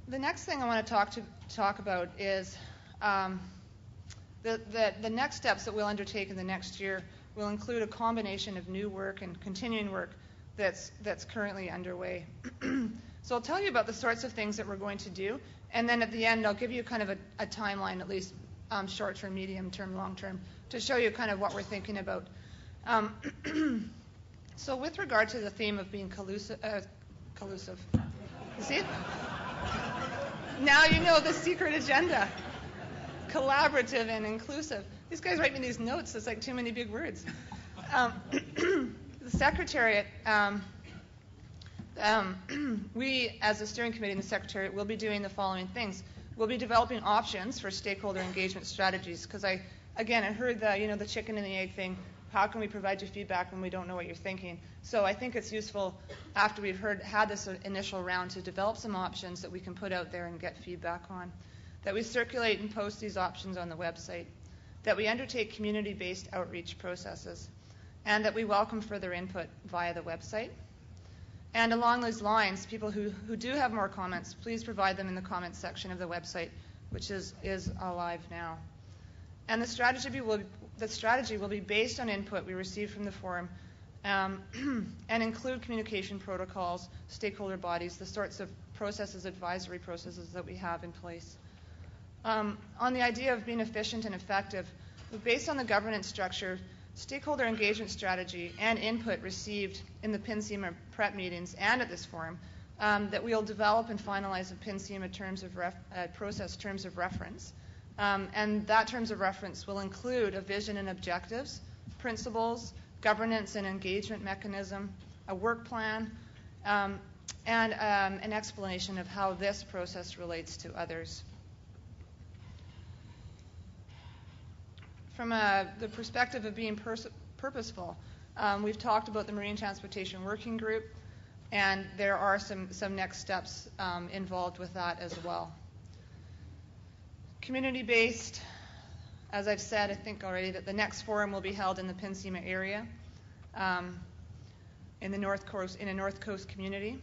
The next thing I want to talk about is the next steps that we'll undertake in the next year will include a combination of new work and continuing work that's currently underway. So I'll tell you about the sorts of things that we're going to do, and then at the end I'll give you kind of a timeline, at least short-term, medium-term, long-term, to show you kind of what we're thinking about. So with regard to the theme of being collusive, you see it? Now you know the secret agenda. Collaborative and inclusive. These guys write me these notes. It's like too many big words. The Secretariat, we as a steering committee in the Secretariat will be doing the following things. We'll be developing options for stakeholder engagement strategies, because I heard the chicken and the egg thing. How can we provide you feedback when we don't know what you're thinking? So I think it's useful, after we've had this initial round, to develop some options that we can put out there and get feedback on, that we circulate and post these options on the website, that we undertake community-based outreach processes, and that we welcome further input via the website. And along those lines, people who do have more comments, please provide them in the comments section of the website, which is alive now. And the strategy will be based on input we receive from the forum, and include communication protocols, stakeholder bodies, the sorts of processes, advisory processes that we have in place. On the idea of being efficient and effective, based on the governance structure, stakeholder engagement strategy and input received in the PNCIMA prep meetings and at this forum, that we'll develop and finalize a PNCIMA process terms of reference. And that terms of reference will include a vision and objectives, principles, governance and engagement mechanism, a work plan, and an explanation of how this process relates to others. From the perspective of being purposeful, we've talked about the Marine Transportation Working Group, and there are some next steps involved with that as well. Community-based, as I've said, I think already, that the next forum will be held in the PNCIMA area, in the North Coast, in a North Coast community,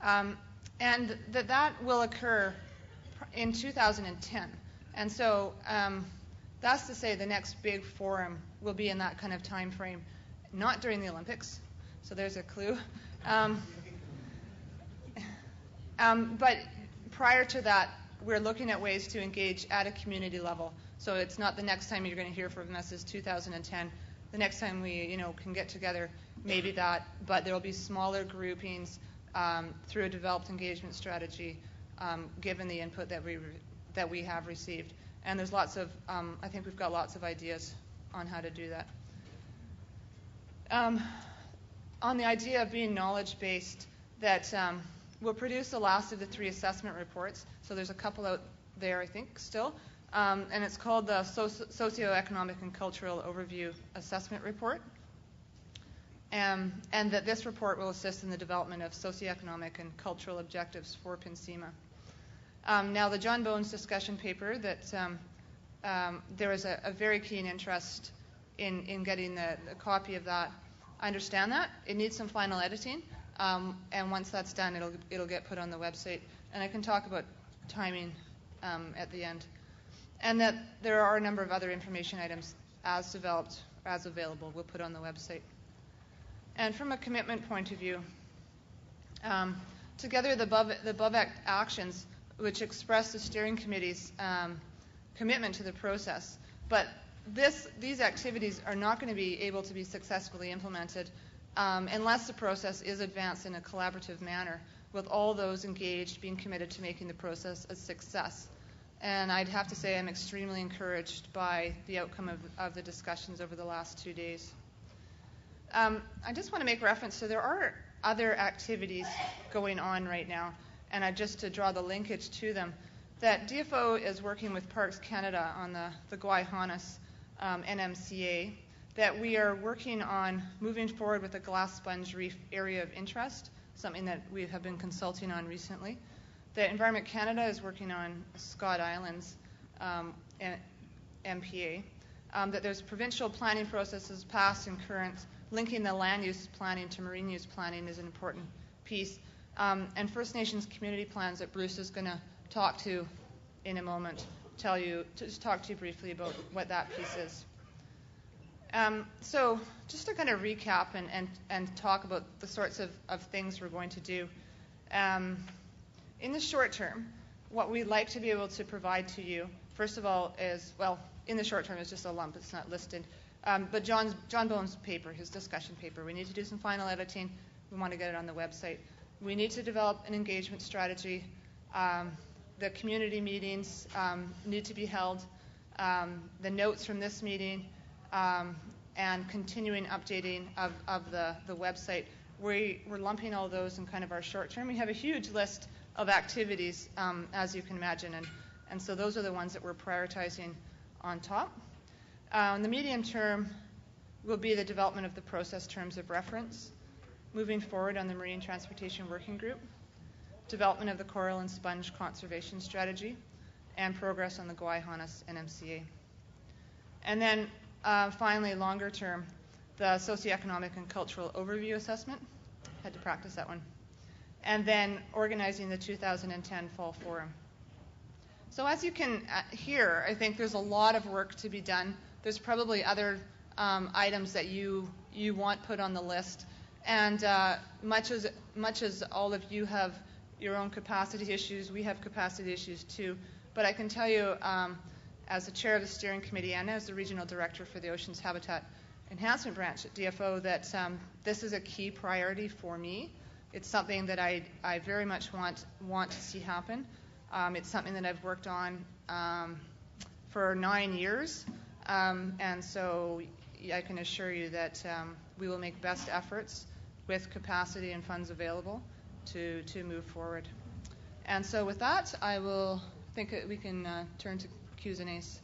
and that will occur in 2010. And so that's to say the next big forum will be in that kind of time frame, not during the Olympics. So there's a clue. But prior to that, we're looking at ways to engage at a community level. So it's not the next time you're going to hear from us is 2010. The next time we can get together, maybe that, but there will be smaller groupings through a developed engagement strategy, given the input that we have received. And there's lots of, I think we've got lots of ideas on how to do that. On the idea of being knowledge-based, that we'll produce the last of the 3 assessment reports. So there's a couple out there, I think, still. And it's called the Socioeconomic and Cultural Overview Assessment Report. And that this report will assist in the development of socioeconomic and cultural objectives for PNCIMA. Now, the John Bones discussion paper, that there is a very keen interest in getting the copy of that. I understand that. It needs some final editing. And once that's done, it'll get put on the website. And I can talk about timing at the end. And that there are a number of other information items as developed, as available, we'll put on the website. And from a commitment point of view, together the above actions, which express the steering committee's commitment to the process. But these activities are not going to be able to be successfully implemented unless the process is advanced in a collaborative manner, with all those engaged being committed to making the process a success. And I'd have to say I'm extremely encouraged by the outcome of the discussions over the last 2 days. I just want to make reference to there are other activities going on right now, and just to draw the linkage to them, that DFO is working with Parks Canada on the Guayhanas NMCA, that we are working on moving forward with the glass sponge reef area of interest, something that we have been consulting on recently. That Environment Canada is working on Scott Islands MPA, that there's provincial planning processes past and current, linking the land use planning to marine use planning is an important piece, and First Nations community plans that Bruce is going to talk to in a moment, just talk to you briefly about what that piece is. So just to kind of recap and talk about the sorts of things we're going to do. In the short term, what we'd like to be able to provide to you, first of all, is, well, in the short term, it's just a lump, it's not listed. But John Bone's paper, his discussion paper, we need to do some final editing. We want to get it on the website. We need to develop an engagement strategy. The community meetings need to be held. The notes from this meeting and continuing updating of the website. We're lumping all those in kind of our short term. We have a huge list of activities, as you can imagine, and so those are the ones that we're prioritizing on top. In the medium term will be the development of the process terms of reference, moving forward on the Marine Transportation Working Group, development of the coral and sponge conservation strategy, and progress on the Gwaii-Haanas NMCA. And then finally, longer term, the socioeconomic and cultural overview assessment. Had to practice that one. And then organizing the 2010 Fall Forum. So as you can hear, I think there's a lot of work to be done. There's probably other items that you want put on the list. And much as all of you have your own capacity issues, we have capacity issues too. But I can tell you, as the chair of the steering committee and as the regional director for the Oceans Habitat Enhancement Branch at DFO, that this is a key priority for me. It's something that I very much want to see happen. It's something that I've worked on for 9 years, and so I can assure you that we will make best efforts with capacity and funds available to move forward. And so with that, I will think that we can turn to Q's and A's.